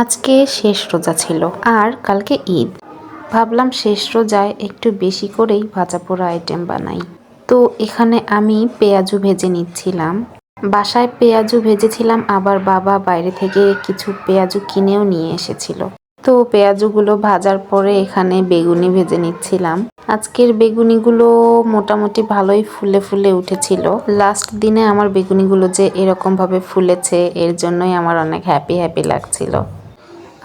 আজকে শেষ রোজা ছিল আর কালকে ঈদ। ভাবলাম শেষ রোজায় একটু বেশি করেই ভাজা পোড়া আইটেম বানাই। তো এখানে আমি পেঁয়াজু ভেজে নিচ্ছিলাম। বাসায় পেঁয়াজু ভেজেছিলাম, আবার বাবা বাইরে থেকে কিছু পেঁয়াজু কিনেও নিয়ে এসেছিল। তো পেঁয়াজুগুলো ভাজার পরে এখানে বেগুনি ভেজে নিচ্ছিলাম। আজকের বেগুনিগুলো মোটামুটি ভালোই ফুলে ফুলে উঠেছিল। লাস্ট দিনে আমার বেগুনিগুলো যে এরকম ভাবে ফুলেছে, এর জন্যই আমার অনেক হ্যাপি হ্যাপি লাগছিল।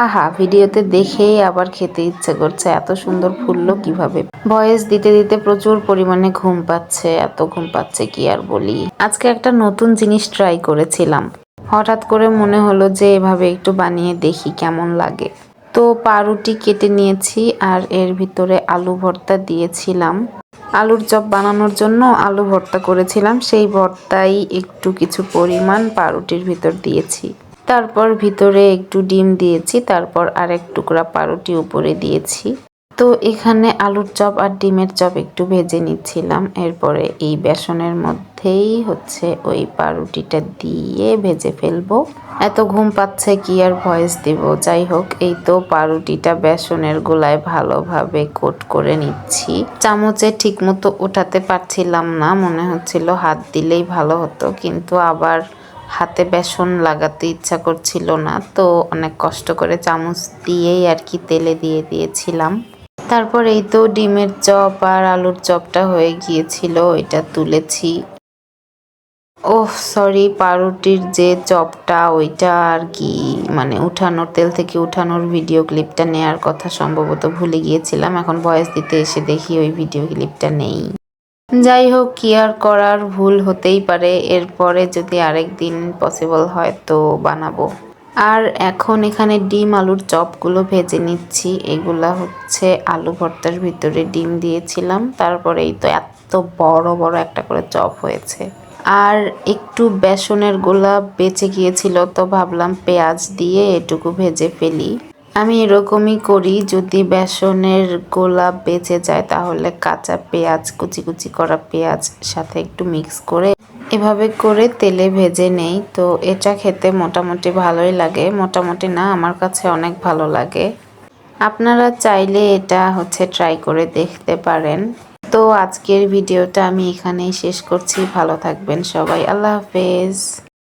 আহা, ভিডিওতে দেখেই আবার খেতে ইচ্ছে করছে, এত সুন্দর ফুললো কিভাবে। ভয়েস দিতে দিতে প্রচুর পরিমাণে ঘুম পাচ্ছে, এত ঘুম পাচ্ছে কি আর বলি। আজকে একটা নতুন জিনিস ট্রাই করেছিলাম। হঠাৎ করে মনে হলো যে এভাবে একটু বানিয়ে দেখি কেমন লাগে। তো পাউরুটি কেটে নিয়েছি আর এর ভিতরে আলু ভর্তা দিয়েছিলাম। আলুর চপ বানানোর জন্য আলু ভর্তা করেছিলাম, সেই ভর্তাই একটু কিছু পরিমাণ পাউরুটির ভিতর দিয়েছি। তারপর ভিতরে একটু ডিম দিয়েছি, তারপর আরেক টুকরা পাউরুটি উপরে দিয়েছি। তো এখানে আলুর চপ আর ডিমের চপ একটু ভেজে নিচ্ছিলাম। এরপরে এই বেসনের মধ্যেই ওই পাউরুটিটা দিয়ে ভেজে ফেলবো। এত ঘুম পাচ্ছে কি আর ভয়েস দিব। যাই হোক, এই তো পাউরুটিটা বেসনের গোলায় ভালোভাবে কোট করে নিচ্ছি। চামচে ঠিক মতো ওঠাতে পারছিলাম না, মনে হচ্ছিল হাত দিলেই ভালো হতো, কিন্তু আবার হাতে বেসন লাগাতে ইচ্ছা করছিল না, তো অনেক কষ্ট করে চামচ দিয়েই আর কি তেলে দিয়ে দিয়েছিলাম। তারপর এই তো ডিমের চপ আর আলুর চপটা হয়ে গিয়েছিল, এটা তুলেছি। ওহ সরি, পাউরুটির যে চপটা ওইটা আর কি মানে উঠানোর, তেল থেকে উঠানোর ভিডিও ক্লিপটা নেয়ার কথা সম্ভবত ভুলে গিয়েছিলাম। এখন ভয়েস দিতে এসে দেখি ওই ভিডিও ক্লিপটা নেই। যাই হোক, কি আর করার, ভুল হতেই পারে। এরপরে যদি আরেক দিন পসিবল হয় তো বানাবো। আর এখন এখানে ডিম আলুর চপগুলো ভেজে নিচ্ছি। এগুলা আলু ভর্তার ভিতরে ডিম দিয়েছিলাম, তারপরে এই তো এত বড় বড় একটা করে চপ হয়েছে। আর একটু বেসনের গোলা বেঁচে গিয়েছিল, তো ভাবলাম পেঁয়াজ দিয়ে এটুকু ভেজে ফেলি। আমি এরকমই করি, যদি বেসনের গোলা বেঁচে যায় তাহলে কাঁচা পেঁয়াজ, কুচি কুচি করা পেঁয়াজ সাথে একটু মিক্স করে এভাবে করে তেলে ভেজে নেই। তো এটা খেতে মোটামুটি ভালোই লাগে, মোটামুটি না, আমার কাছে অনেক ভালো লাগে। আপনারা চাইলে এটা ট্রাই করে দেখতে পারেন। তো আজকের ভিডিওটা আমি এখানেই শেষ করছি। ভালো থাকবেন সবাই, আল্লাহ হাফেজ।